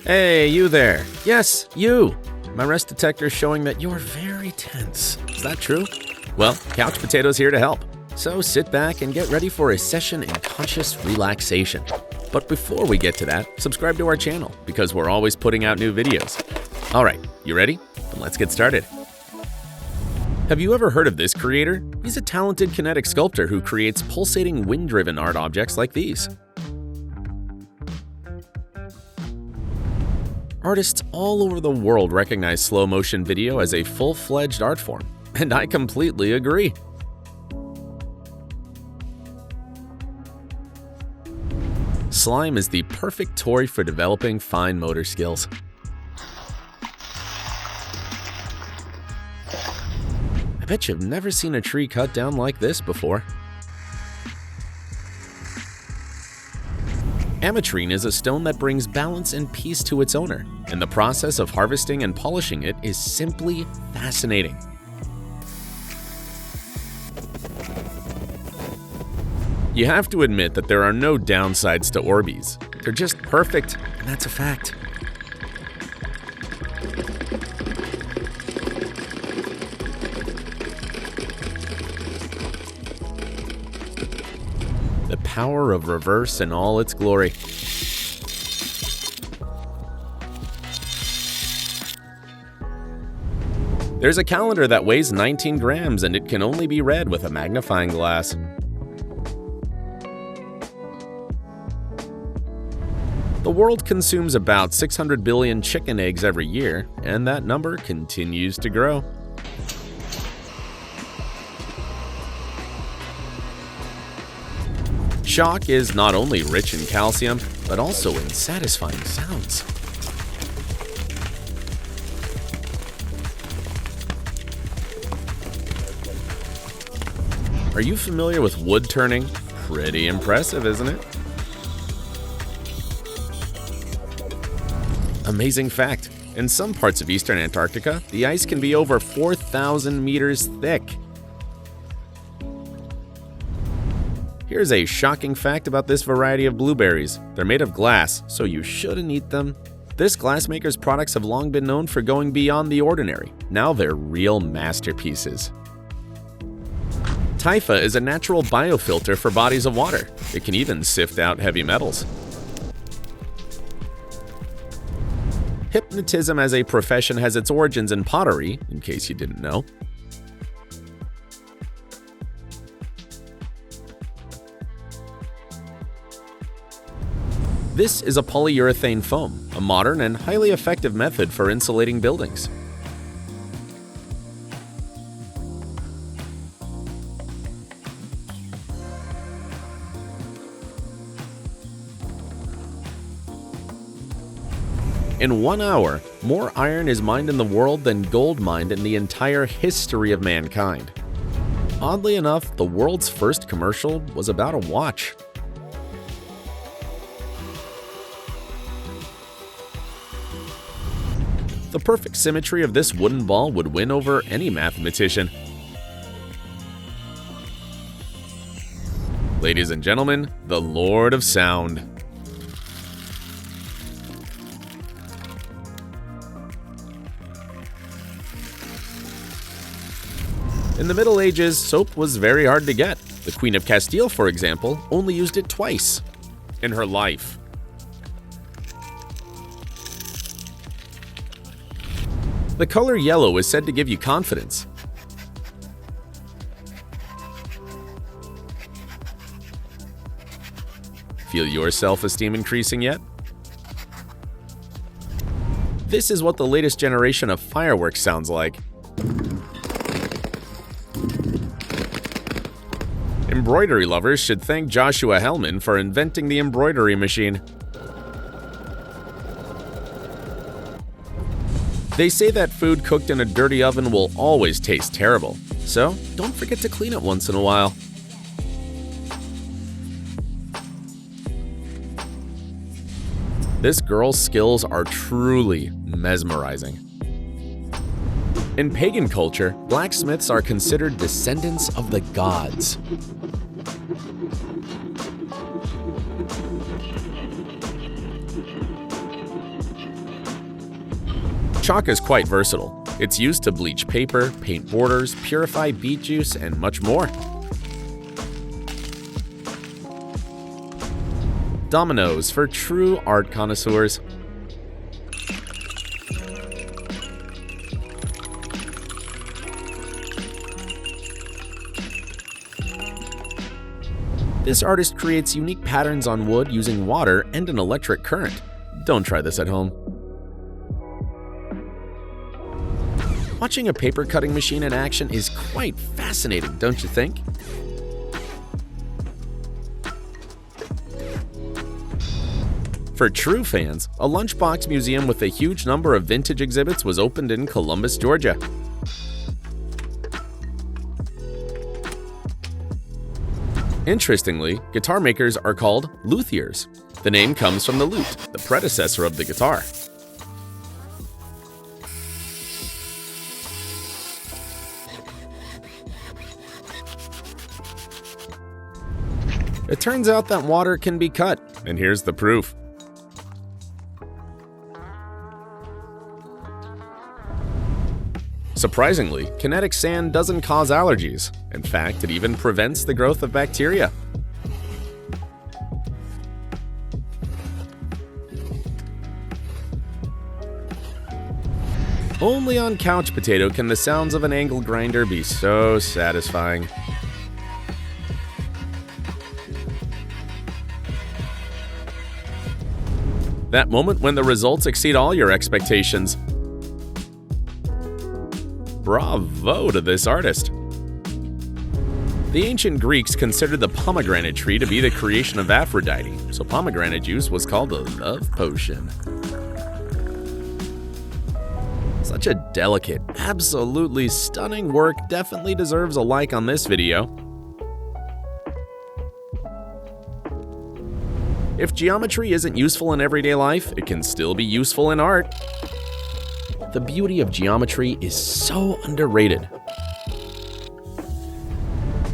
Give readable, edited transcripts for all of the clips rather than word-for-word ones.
Hey, you there. Yes, you. My rest detector is showing that you're very tense. Is that true? Well, Couch Potato's here to help. So sit back and get ready for a session in conscious relaxation. But before we get to that, subscribe to our channel because we're always putting out new videos. All right, you ready? Then let's get started. Have you ever heard of this creator? He's a talented kinetic sculptor who creates pulsating wind-driven art objects like these. Artists all over the world recognize slow-motion video as a full-fledged art form, and I completely agree. Slime is the perfect toy for developing fine motor skills. I bet you've never seen a tree cut down like this before. Ametrine is a stone that brings balance and peace to its owner, and the process of harvesting and polishing it is simply fascinating. You have to admit that there are no downsides to Orbeez. They're just perfect, and that's a fact. The power of reverse in all its glory. There's a calendar that weighs 19 grams and it can only be read with a magnifying glass. The world consumes about 600 billion chicken eggs every year, and that number continues to grow. Shock is not only rich in calcium, but also in satisfying sounds. Are you familiar with wood turning? Pretty impressive, isn't it? Amazing fact, in some parts of eastern Antarctica, the ice can be over 4,000 meters thick. Here's a shocking fact about this variety of blueberries. They're made of glass, so you shouldn't eat them. This glassmaker's products have long been known for going beyond the ordinary. Now they're real masterpieces. Typha is a natural biofilter for bodies of water. It can even sift out heavy metals. Hypnotism as a profession has its origins in pottery, in case you didn't know. This is a polyurethane foam, a modern and highly effective method for insulating buildings. In 1 hour, more iron is mined in the world than gold mined in the entire history of mankind. Oddly enough, the world's first commercial was about a watch. The perfect symmetry of this wooden ball would win over any mathematician. Ladies and gentlemen, the Lord of Sound. In the Middle Ages, soap was very hard to get. The Queen of Castile, for example, only used it twice in her life. The color yellow is said to give you confidence. Feel your self-esteem increasing yet? This is what the latest generation of fireworks sounds like. Embroidery lovers should thank Joshua Hellman for inventing the embroidery machine. They say that food cooked in a dirty oven will always taste terrible, so don't forget to clean it once in a while. This girl's skills are truly mesmerizing. In pagan culture, blacksmiths are considered descendants of the gods. Chalk is quite versatile. It's used to bleach paper, paint borders, purify beet juice, and much more. Dominoes for true art connoisseurs. This artist creates unique patterns on wood using water and an electric current. Don't try this at home. Watching a paper cutting machine in action is quite fascinating, don't you think? For true fans, a lunchbox museum with a huge number of vintage exhibits was opened in Columbus, Georgia. Interestingly, guitar makers are called luthiers. The name comes from the lute, the predecessor of the guitar. It turns out that water can be cut, and here's the proof. Surprisingly, kinetic sand doesn't cause allergies. In fact, it even prevents the growth of bacteria. Only on Couch Potato can the sounds of an angle grinder be so satisfying. That moment when the results exceed all your expectations. Bravo to this artist! The ancient Greeks considered the pomegranate tree to be the creation of Aphrodite, so pomegranate juice was called the love potion. Such a delicate, absolutely stunning work definitely deserves a like on this video. If geometry isn't useful in everyday life, it can still be useful in art. The beauty of geometry is so underrated.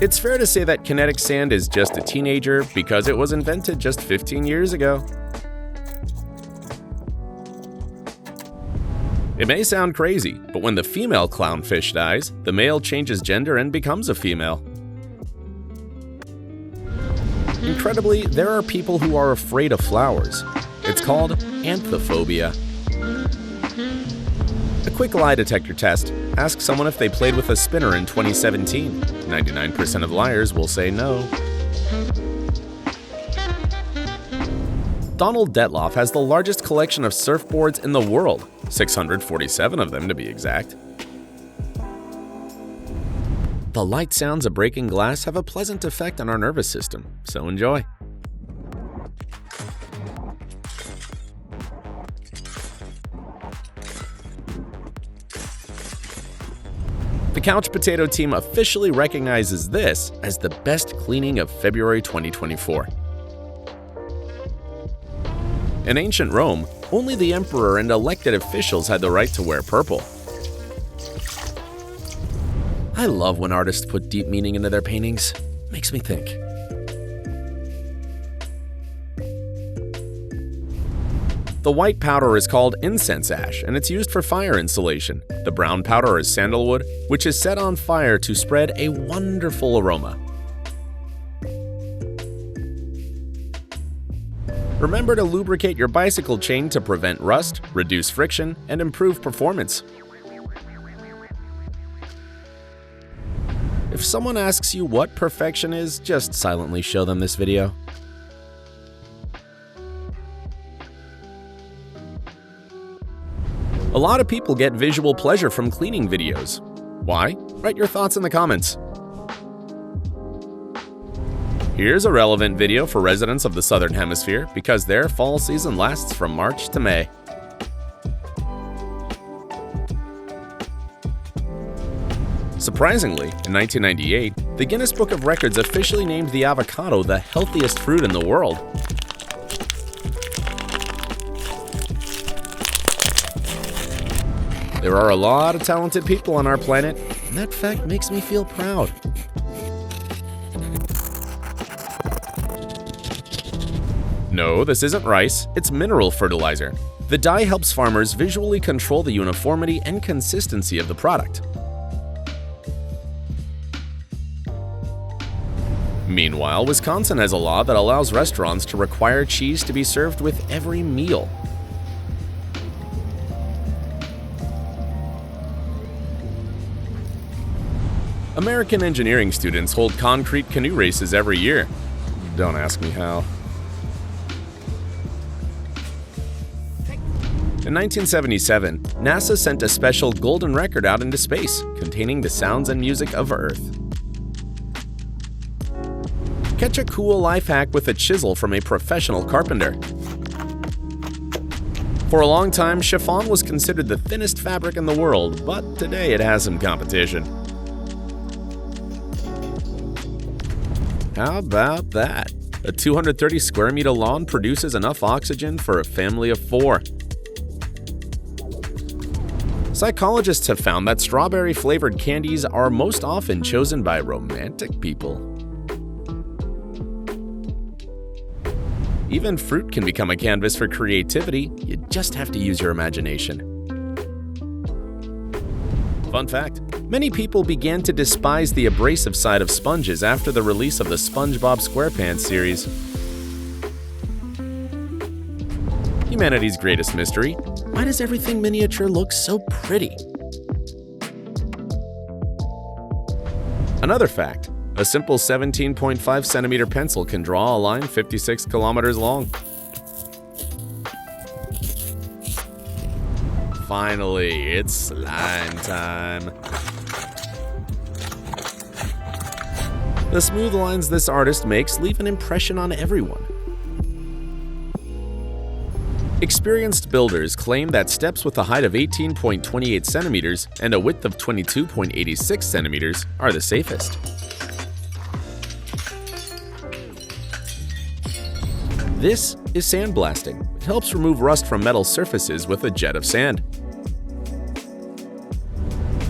It's fair to say that kinetic sand is just a teenager because it was invented just 15 years ago. It may sound crazy, but when the female clownfish dies, the male changes gender and becomes a female. Incredibly, there are people who are afraid of flowers. It's called anthophobia. A quick lie detector test. Ask someone if they played with a spinner in 2017. 99% of liars will say no. Donald Detloff has the largest collection of surfboards in the world, 647 of them to be exact. The light sounds of breaking glass have a pleasant effect on our nervous system, so enjoy. The Couch Potato team officially recognizes this as the best cleaning of February 2024. In ancient Rome, only the emperor and elected officials had the right to wear purple. I love when artists put deep meaning into their paintings. Makes me think. The white powder is called incense ash, and it's used for fire insulation. The brown powder is sandalwood, which is set on fire to spread a wonderful aroma. Remember to lubricate your bicycle chain to prevent rust, reduce friction, and improve performance. If someone asks you what perfection is, just silently show them this video. A lot of people get visual pleasure from cleaning videos. Why? Write your thoughts in the comments. Here's a relevant video for residents of the Southern Hemisphere because their fall season lasts from March to May. Surprisingly, in 1998, the Guinness Book of Records officially named the avocado the healthiest fruit in the world. There are a lot of talented people on our planet, and that fact makes me feel proud. No, this isn't rice, it's mineral fertilizer. The dye helps farmers visually control the uniformity and consistency of the product. Meanwhile, Wisconsin has a law that allows restaurants to require cheese to be served with every meal. American engineering students hold concrete canoe races every year. Don't ask me how. In 1977, NASA sent a special golden record out into space, containing the sounds and music of Earth. Catch a cool life hack with a chisel from a professional carpenter. For a long time, chiffon was considered the thinnest fabric in the world, but today it has some competition. How about that? A 230 square meter lawn produces enough oxygen for a family of 4. Psychologists have found that strawberry-flavored candies are most often chosen by romantic people. Even fruit can become a canvas for creativity, you just have to use your imagination. Fun fact, many people began to despise the abrasive side of sponges after the release of the SpongeBob SquarePants series. Humanity's greatest mystery: why does everything miniature look so pretty? Another fact, a simple 17.5 centimeter pencil can draw a line 56 kilometers long. Finally, it's slime time. The smooth lines this artist makes leave an impression on everyone. Experienced builders claim that steps with a height of 18.28 centimeters and a width of 22.86 centimeters are the safest. This is sandblasting. It helps remove rust from metal surfaces with a jet of sand.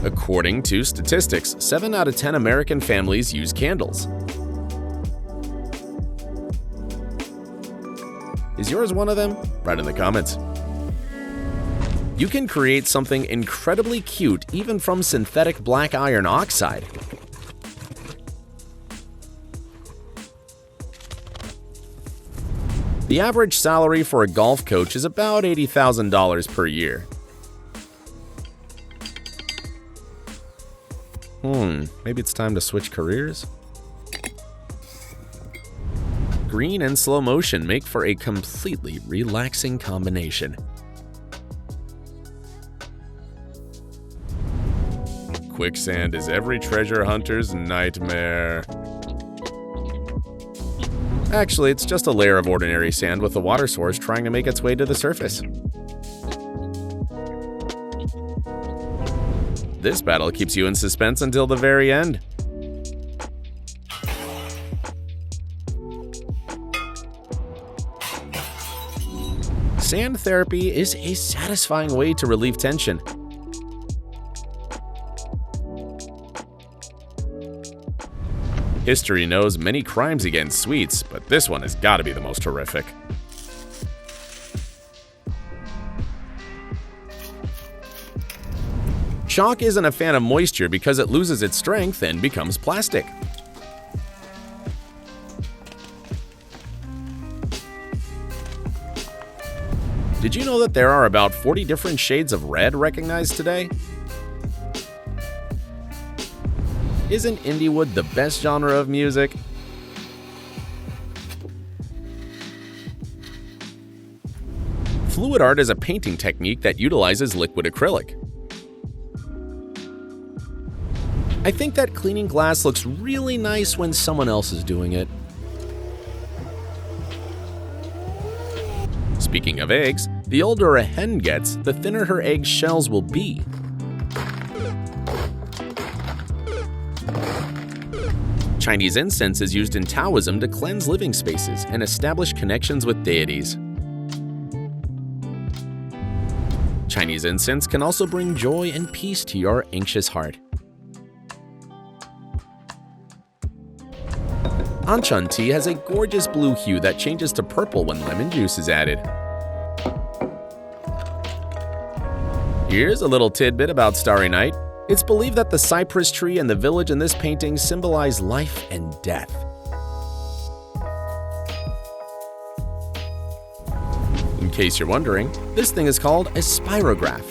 According to statistics, 7 out of 10 American families use candles. Is yours one of them? Write in the comments. You can create something incredibly cute even from synthetic black iron oxide. The average salary for a golf coach is about $80,000 per year. Maybe it's time to switch careers? Green and slow motion make for a completely relaxing combination. Quicksand is every treasure hunter's nightmare. Actually, it's just a layer of ordinary sand with a water source trying to make its way to the surface. This battle keeps you in suspense until the very end. Sand therapy is a satisfying way to relieve tension. History knows many crimes against sweets, but this one has got to be the most horrific. Chalk isn't a fan of moisture because it loses its strength and becomes plastic. Did you know that there are about 40 different shades of red recognized today? Isn't indie wood the best genre of music? Fluid art is a painting technique that utilizes liquid acrylic. I think that cleaning glass looks really nice when someone else is doing it. Speaking of eggs, the older a hen gets, the thinner her egg shells will be. Chinese incense is used in Taoism to cleanse living spaces and establish connections with deities. Chinese incense can also bring joy and peace to your anxious heart. Anchan tea has a gorgeous blue hue that changes to purple when lemon juice is added. Here's a little tidbit about Starry Night. It's believed that the cypress tree and the village in this painting symbolize life and death. In case you're wondering, this thing is called a spirograph.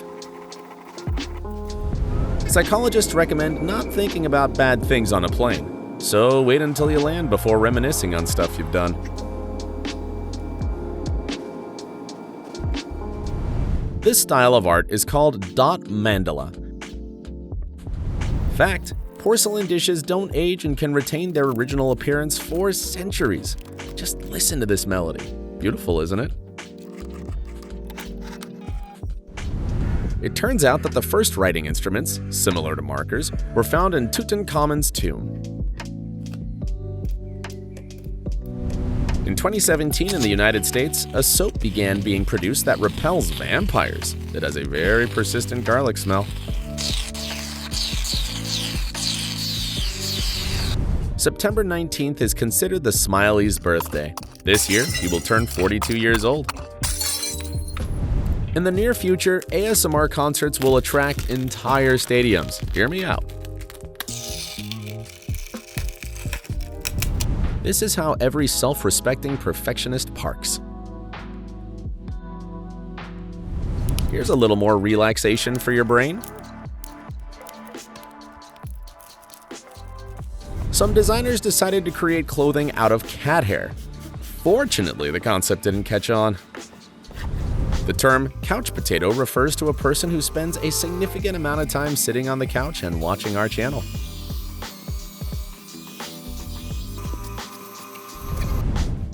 Psychologists recommend not thinking about bad things on a plane, so wait until you land before reminiscing on stuff you've done. This style of art is called dot mandala. Fact: porcelain dishes don't age and can retain their original appearance for centuries. Just listen to this melody. Beautiful, isn't it? It turns out that the first writing instruments, similar to markers, were found in Tutankhamun's tomb. In 2017 in the United States, a soap began being produced that repels vampires. It has a very persistent garlic smell. September 19th is considered the Smiley's birthday. This year, he will turn 42 years old. In the near future, ASMR concerts will attract entire stadiums. Hear me out. This is how every self-respecting perfectionist parks. Here's a little more relaxation for your brain. Some designers decided to create clothing out of cat hair. Fortunately, the concept didn't catch on. The term couch potato refers to a person who spends a significant amount of time sitting on the couch and watching our channel.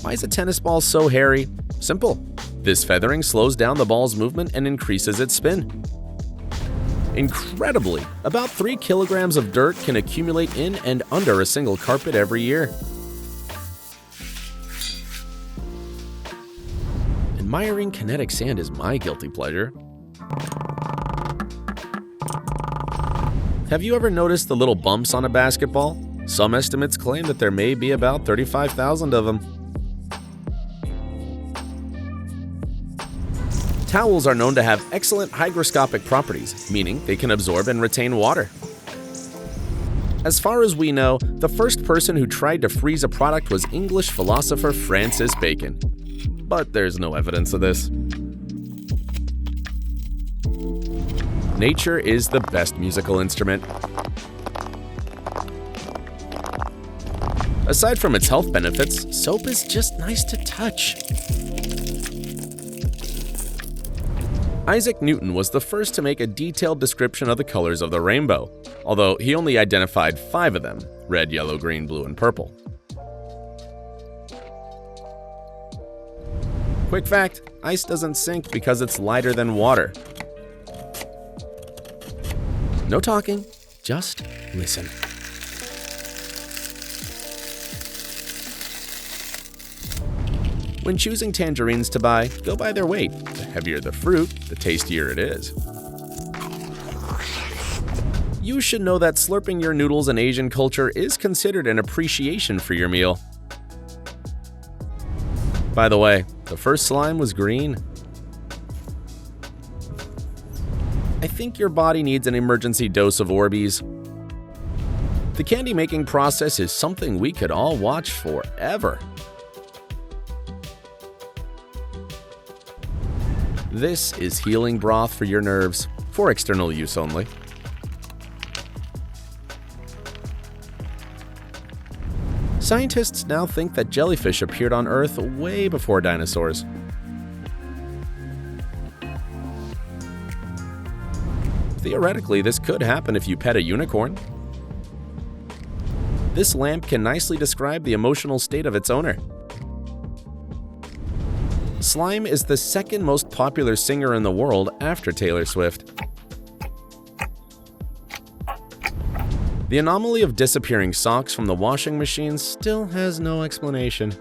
Why is a tennis ball so hairy? Simple. This feathering slows down the ball's movement and increases its spin. Incredibly, about 3 kilograms of dirt can accumulate in and under a single carpet every year. Admiring kinetic sand is my guilty pleasure. Have you ever noticed the little bumps on a basketball? Some estimates claim that there may be about 35,000 of them. Towels are known to have excellent hygroscopic properties, meaning they can absorb and retain water. As far as we know, the first person who tried to freeze a product was English philosopher Francis Bacon. But there's no evidence of this. Nature is the best musical instrument. Aside from its health benefits, soap is just nice to touch. Isaac Newton was the first to make a detailed description of the colors of the rainbow, although he only identified 5 of them: red, yellow, green, blue, and purple. Quick fact: ice doesn't sink because it's lighter than water. No talking, just listen. When choosing tangerines to buy, go by their weight. The heavier the fruit, the tastier it is. You should know that slurping your noodles in Asian culture is considered an appreciation for your meal. By the way, the first slime was green. I think your body needs an emergency dose of Orbeez. The candy making process is something we could all watch forever. This is healing broth for your nerves, for external use only. Scientists now think that jellyfish appeared on Earth way before dinosaurs. Theoretically, this could happen if you pet a unicorn. This lamp can nicely describe the emotional state of its owner. Slime is the second most popular singer in the world after Taylor Swift. The anomaly of disappearing socks from the washing machine still has no explanation.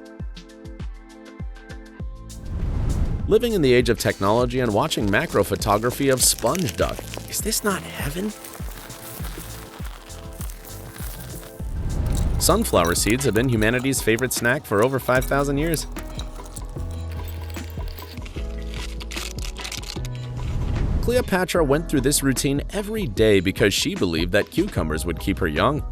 Living in the age of technology and watching macro photography of sponge duck. Is this not heaven? Sunflower seeds have been humanity's favorite snack for over 5,000 years. Cleopatra went through this routine every day because she believed that cucumbers would keep her young.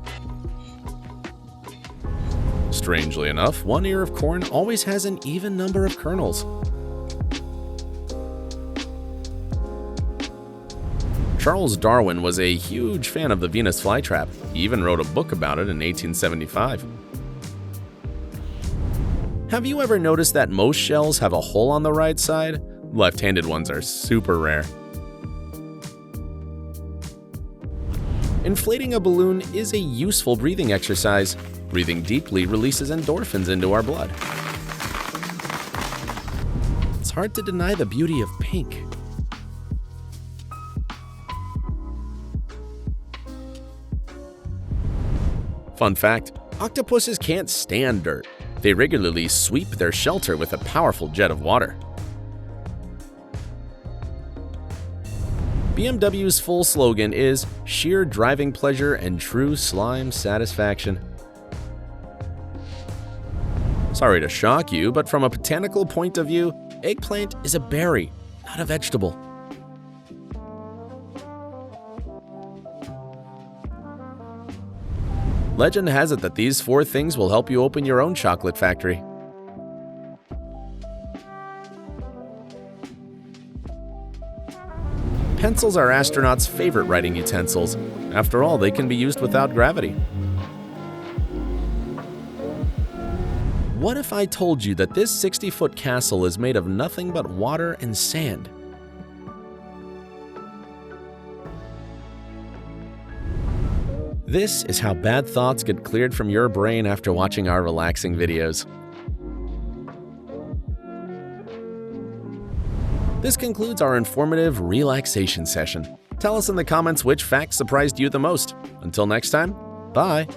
Strangely enough, one ear of corn always has an even number of kernels. Charles Darwin was a huge fan of the Venus flytrap. He even wrote a book about it in 1875. Have you ever noticed that most shells have a hole on the right side? Left-handed ones are super rare. Inflating a balloon is a useful breathing exercise. Breathing deeply releases endorphins into our blood. It's hard to deny the beauty of pink. Fun fact, octopuses can't stand dirt. They regularly sweep their shelter with a powerful jet of water. BMW's full slogan is sheer driving pleasure and true slime satisfaction. Sorry to shock you, but from a botanical point of view, eggplant is a berry, not a vegetable. Legend has it that these 4 things will help you open your own chocolate factory. Pencils are astronauts' favorite writing utensils. After all, they can be used without gravity. What if I told you that this 60-foot castle is made of nothing but water and sand? This is how bad thoughts get cleared from your brain after watching our relaxing videos. This concludes our informative relaxation session. Tell us in the comments which facts surprised you the most. Until next time, bye!